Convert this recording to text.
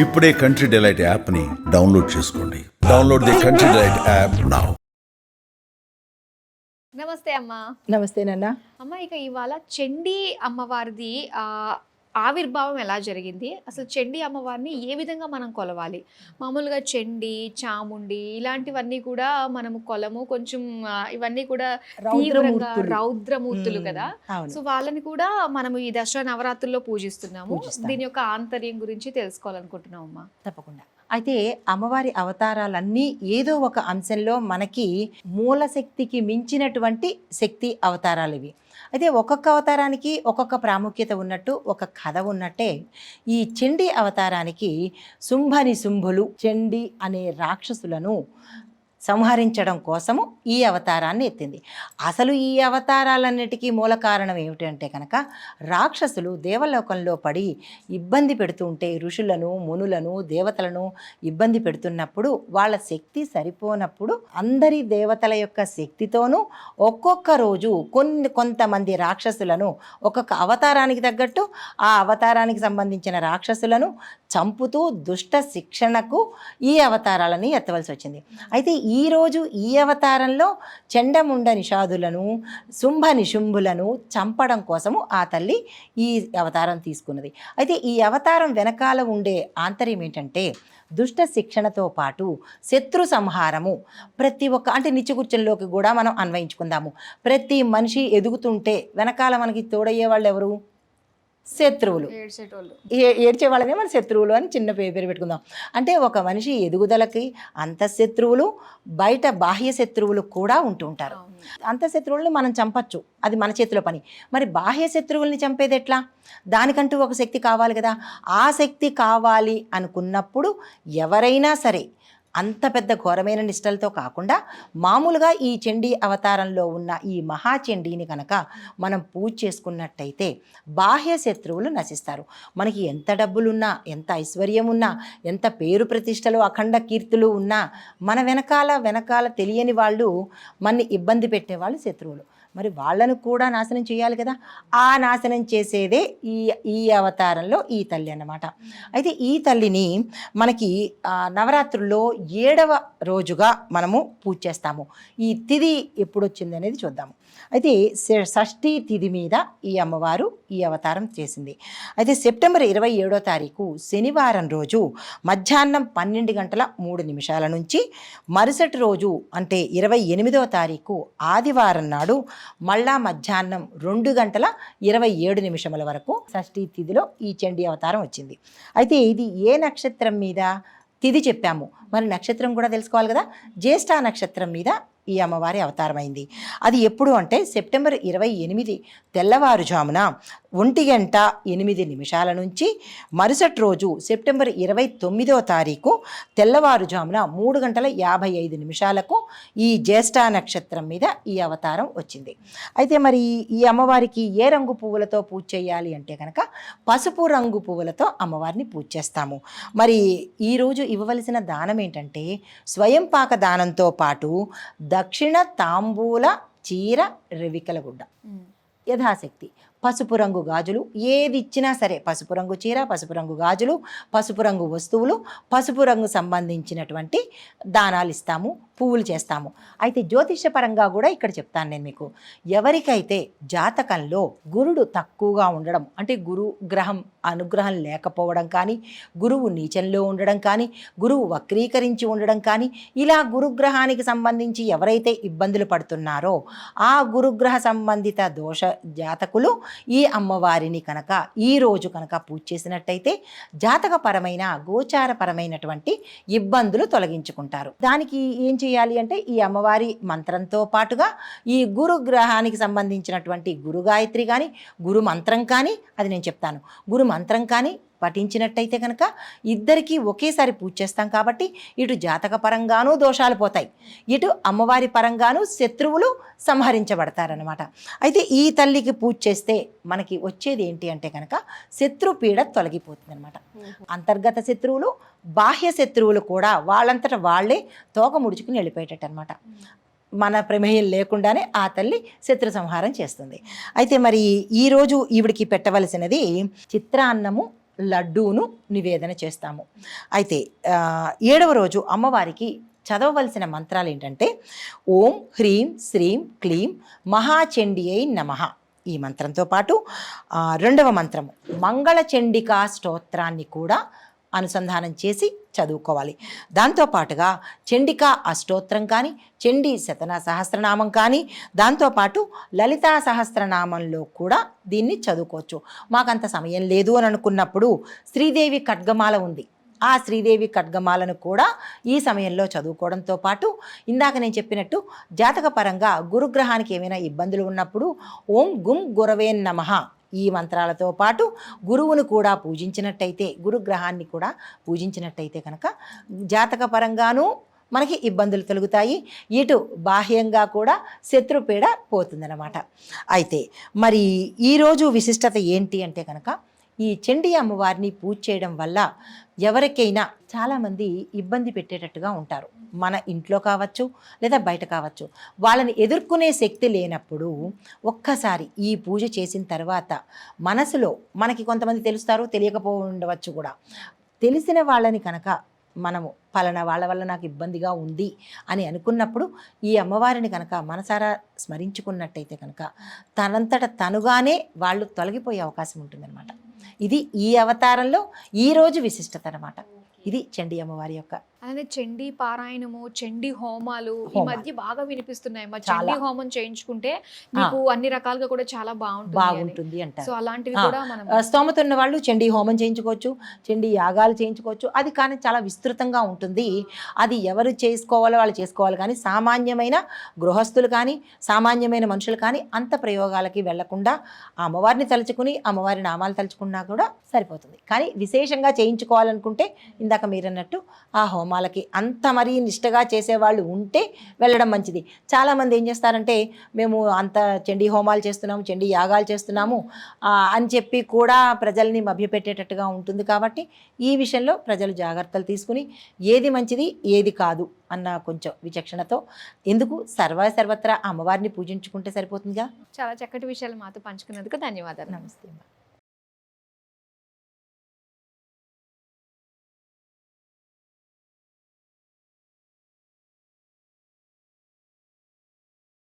ఇప్పుడే country delight యాప్ని download చేసుకోండి. Download the country delight app now. నమస్తే అమ్మా. నమస్తే నాన్న. అమ్మ, ఇక ఇవాళ చండీ అమ్మవారిది ఆవిర్భావం ఎలా జరిగింది, అసలు చండీ అమ్మవారిని ఏ విధంగా మనం కొలవాలి? మామూలుగా చండీ, చాముండి ఇలాంటివన్నీ కూడా మనము కొలము, కొంచెం ఇవన్నీ కూడా తీవ్రంగా రౌద్రమూర్తులు కదా. సో వాళ్ళని కూడా మనము ఈ దసరా నవరాత్రుల్లో పూజిస్తున్నాము. దీని యొక్క ఆంతర్యం గురించి తెలుసుకోవాలనుకుంటున్నాం అమ్మా. తప్పకుండా. అయితే అమ్మవారి అవతారాలన్నీ ఏదో ఒక అంశంలో మనకి మూల శక్తికి మించినటువంటి శక్తి అవతారాలు ఇవి. అయితే ఒక్కొక్క అవతారానికి ఒక్కొక్క ప్రాముఖ్యత ఉన్నట్టు, ఒక కథ ఉన్నట్టే ఈ చండీ అవతారానికి శుంభులు చండీ అనే రాక్షసులను సంహరించడం కోసము ఈ అవతారాన్ని ఎత్తింది. అసలు ఈ అవతారాలన్నిటికీ మూల కారణం ఏమిటంటే కనుక, రాక్షసులు దేవలోకంలో పడి ఇబ్బంది పెడుతుంటే, ఋషులను, మునులను, దేవతలను ఇబ్బంది పెడుతున్నప్పుడు, వాళ్ళ శక్తి సరిపోనప్పుడు అందరి దేవతల యొక్క శక్తితోనూ ఒక్కొక్క రోజు కొంతమంది రాక్షసులను ఒక్కొక్క అవతారానికి తగ్గట్టు ఆ అవతారానికి సంబంధించిన రాక్షసులను చంపుతూ దుష్ట శిక్షణకు ఈ అవతారాలని ఎత్తవలసి వచ్చింది. అయితే ఈరోజు ఈ అవతారంలో చండముండ నిషాదులను, నిశుంభులను చంపడం కోసము ఆ తల్లి ఈ అవతారం తీసుకున్నది. అయితే ఈ అవతారం వెనకాల ఉండే ఆంతర్యం ఏంటంటే, దుష్ట శిక్షణతో పాటు శత్రు సంహారము. ప్రతి ఒక్క అంటే నిత్యకృత్యంలోకి కూడా మనం అన్వయించుకుందాము. ప్రతి మనిషి ఎదుగుతుంటే వెనకాల మనకి తోడయ్యే వాళ్ళు ఎవరు? శత్రువులు. ఏడ్చే వాళ్ళనే మన శత్రువులు అని చిన్న పేరు పెట్టుకుందాం. అంటే ఒక మనిషి ఎదుగుదలకి అంతఃశత్రువులు, బయట బాహ్య శత్రువులు కూడా ఉంటూ ఉంటారు. అంతఃశత్రువుల్ని మనం చంపచ్చు, అది మన చేతిలో పని. మరి బాహ్య శత్రువుల్ని చంపేది ఎట్లా? దానికంటూ ఒక శక్తి కావాలి కదా. ఆ శక్తి కావాలి అనుకున్నప్పుడు ఎవరైనా సరే అంత పెద్ద ఘోరమైన నిష్టలతో కాకుండా మామూలుగా ఈ చండీ అవతారంలో ఉన్న ఈ మహాచండీని కనుక మనం పూజ చేసుకున్నట్టయితే బాహ్య శత్రువులు నశిస్తారు. మనకి ఎంత డబ్బులున్నా, ఎంత ఐశ్వర్యం ఉన్నా, ఎంత పేరు ప్రతిష్టలు, అఖండ కీర్తులు ఉన్నా మన వెనకాల తెలియని వాళ్ళు మనని ఇబ్బంది పెట్టేవాళ్ళు శత్రువులు. మరి వాళ్ళను కూడా నాశనం చేయాలి కదా. ఆ నాశనం చేసేదే ఈ అవతారంలో ఈ తల్లి అన్నమాట. అయితే ఈ తల్లిని మనకి నవరాత్రుల్లో 7వ రోజుగా మనము పూజ చేస్తాము. ఈ తిథి ఎప్పుడు వచ్చింది అనేది చూద్దాము. అయితే షష్ఠీ తిథి మీద ఈ అమ్మవారు ఈ అవతారం చేసింది. అయితే సెప్టెంబర్ 27వ తారీఖు శనివారం రోజు మధ్యాహ్నం 12:03 నుంచి మరుసటి రోజు అంటే 28వ తారీఖు ఆదివారం నాడు మళ్ళా మధ్యాహ్నం 2:27 వరకు షష్ఠీ తిథిలో ఈ చండీ అవతారం వచ్చింది. అయితే ఇది ఏ నక్షత్రం మీద తిథి చెప్పాము, మరి నక్షత్రం కూడా తెలుసుకోవాలి కదా. జ్యేష్ఠ నక్షత్రం మీద ఈ అమ్మవారి అవతారం అయింది. అది ఎప్పుడు అంటే సెప్టెంబర్ 28 తెల్లవారుజామున 1:08 నుంచి మరుసటి రోజు సెప్టెంబర్ 29వ తారీఖు తెల్లవారుజామున 3:55 ఈ జ్యేష్ఠ నక్షత్రం మీద ఈ అవతారం వచ్చింది. అయితే మరి ఈ అమ్మవారికి ఏ రంగు పువ్వులతో పూజ చేయాలి అంటే కనుక పసుపు రంగు పువ్వులతో అమ్మవారిని పూజ చేస్తాము. మరి ఈరోజు ఇవ్వవలసిన దానం ఏంటంటే స్వయం పాక దానంతో పాటు దక్షిణ తాంబూల చీర రవికల గుడ్డ, యథాశక్తి పసుపు రంగు గాజులు, ఏది ఇచ్చినా సరే పసుపు రంగు చీర, పసుపు రంగు గాజులు, పసుపు రంగు వస్తువులు, పసుపు రంగు సంబంధించినటువంటి దానాలు ఇస్తాము, పువ్వులు చేస్తాము. అయితే జ్యోతిషపరంగా కూడా ఇక్కడ చెప్తాను నేను మీకు. ఎవరికైతే జాతకంలో గురుడు తక్కువగా ఉండడం అంటే గురు గ్రహం అనుగ్రహం లేకపోవడం కానీ, గురువు నీచంలో ఉండడం కానీ, గురువు వక్రీకరించి ఉండడం కానీ, ఇలా గురుగ్రహానికి సంబంధించి ఎవరైతే ఇబ్బందులు పడుతున్నారో ఆ గురుగ్రహ సంబంధిత దోష జాతకులు ఈ అమ్మవారిని కనుక ఈరోజు కనుక పూజ చేసినట్టయితే జాతకపరమైన గోచారపరమైనటువంటి ఇబ్బందులు తొలగించుకుంటారు. దానికి ఏం చేయాలి అంటే ఈ అమ్మవారి మంత్రంతో పాటుగా ఈ గురు గ్రహానికి సంబంధించినటువంటి గురు గాయత్రి కానీ, గురు మంత్రం కానీ, అది నేను చెప్తాను, గురు మంత్రం కానీ పఠించినట్టయితే కనుక ఇద్దరికీ ఒకేసారి పూజ చేస్తాం కాబట్టి ఇటు జాతక పరంగానూ దోషాలు పోతాయి, ఇటు అమ్మవారి పరంగానూ శత్రువులు సంహరించబడతారనమాట. అయితే ఈ తల్లికి పూజ చేస్తే మనకి వచ్చేది ఏంటి అంటే కనుక శత్రుపీడ తొలగిపోతుంది అనమాట. అంతర్గత శత్రువులు, బాహ్య శత్రువులు కూడా వాళ్ళంతట వాళ్ళే తోక ముడుచుకుని వెళ్ళిపోయేటట్టు అనమాట. మన ప్రమేయం లేకుండానే ఆ తల్లి శత్రు సంహారం చేస్తుంది. అయితే మరి ఈరోజు ఈవిడికి పెట్టవలసినది చిత్రాన్నము, లడ్డూను నివేదన చేస్తాము. అయితే 7వ రోజు అమ్మవారికి చదవవలసిన మంత్రాలు ఏంటంటే ఓం హ్రీం శ్రీం క్లీం మహాచండియై నమః ఈ మంత్రంతో పాటు 2వ మంత్రము మంగళచండికా స్తోత్రాన్ని కూడా అనుసంధానం చేసి చదువుకోవాలి. దాంతోపాటుగా చండికా అష్టోత్తరం కానీ, చండీ సహస్రనామం కానీ, దాంతోపాటు లలితా సహస్రనామంలో కూడా దీన్ని చదువుకోవచ్చు. మాకంత సమయం లేదు అని అనుకున్నప్పుడు శ్రీదేవి ఖడ్గమాల ఉంది. ఆ శ్రీదేవి ఖడ్గమాలను కూడా ఈ సమయంలో చదువుకోవడంతో పాటు ఇందాక నేను చెప్పినట్టు జాతకపరంగా గురుగ్రహానికి ఏమైనా ఇబ్బందులు ఉన్నప్పుడు ఓం గుం గురవే నమః ఈ మంత్రాలతో పాటు గురువును కూడా పూజించినట్టయితే, గురుగ్రహాన్ని కూడా పూజించినట్టయితే కనుక జాతకపరంగానూ మనకి ఇబ్బందులు తొలగుతాయి, ఇటు బాహ్యంగా కూడా శత్రుపీడ పోతుందన్నమాట. అయితే మరి ఈరోజు విశిష్టత ఏంటి అంటే కనుక ఈ చండీ అమ్మవారిని పూజ చేయడం వల్ల ఎవరికైనా చాలామంది ఇబ్బంది పెట్టేటట్టుగా ఉంటారు. మన ఇంట్లో కావచ్చు లేదా బయట కావచ్చు. వాళ్ళని ఎదుర్కొనే శక్తి లేనప్పుడు ఒక్కసారి ఈ పూజ చేసిన తర్వాత మనసులో మనకి కొంతమంది తెలుస్తారు, తెలియకపోవచ్చు కూడా. తెలిసిన వాళ్ళని కనుక మనము పలానా వాళ్ళ వల్ల నాకు ఇబ్బందిగా ఉంది అని అనుకున్నప్పుడు ఈ అమ్మవారిని కనుక మనసారా స్మరించుకున్నట్టయితే కనుక తనంతట తనుగానే వాళ్ళు తొలగిపోయే అవకాశం ఉంటుందన్నమాట. ఇది ఈ అవతారంలో ఈరోజు విశిష్టత అన్నమాట. ఇది చండీ అమ్మవారి యొక్క. అలానే చండీ పారాయణము, చండీ హోమాలు ఈ మధ్య బాగా వినిపిస్తున్నాయి. మా చండీ హోమం చేయించుకుంటే మీకు అన్ని రకాలుగా కూడా చాలా బాగుంటుంది అంటారు. సో అలాంటివి కూడా మనం స్తోమత ఉన్న వాళ్ళు చండీ హోమం చేయించుకోవచ్చు, చండీ యాగాలు చేయించుకోవచ్చు. అది కానీ చాలా విస్తృతంగా ఉంటుంది. అది ఎవరు చేసుకోవాలో వాళ్ళు చేసుకోవాలి. కానీ సామాన్యమైన గృహస్థులు కానీ సామాన్యమైన మనుషులు కానీ అంత ప్రయోగాలకి వెళ్లకుండా ఆ అమ్మవారిని తలుచుకుని అమ్మవారి నామాలు తలుచుకున్నా కూడా సరిపోతుంది. కానీ విశేషంగా చేయించుకోవాలనుకుంటే ఇందాక మీరన్నట్టు ఆ హోమాలకి అంత మరీ నిష్టగా చేసేవాళ్ళు ఉంటే వెళ్ళడం మంచిది. చాలామంది ఏం చేస్తారంటే మేము అంత చండీ హోమాలు చేస్తున్నాము, చండీ యాగాలు చేస్తున్నాము అని చెప్పి కూడా ప్రజల్ని మభ్యపెట్టేటట్టుగా ఉంటుంది. కాబట్టి ఈ విషయంలో ప్రజలు జాగ్రత్తలు తీసుకుని ఏది మంచిది ఏది కాదు అన్న కొంచెం విచక్షణతో ఎందుకు సర్వత్రా అమ్మవారిని పూజించుకుంటే సరిపోతుందిగా. చాలా చక్కటి విషయాలు మాతో పంచుకున్నందుకు ధన్యవాదాలు. నమస్తే.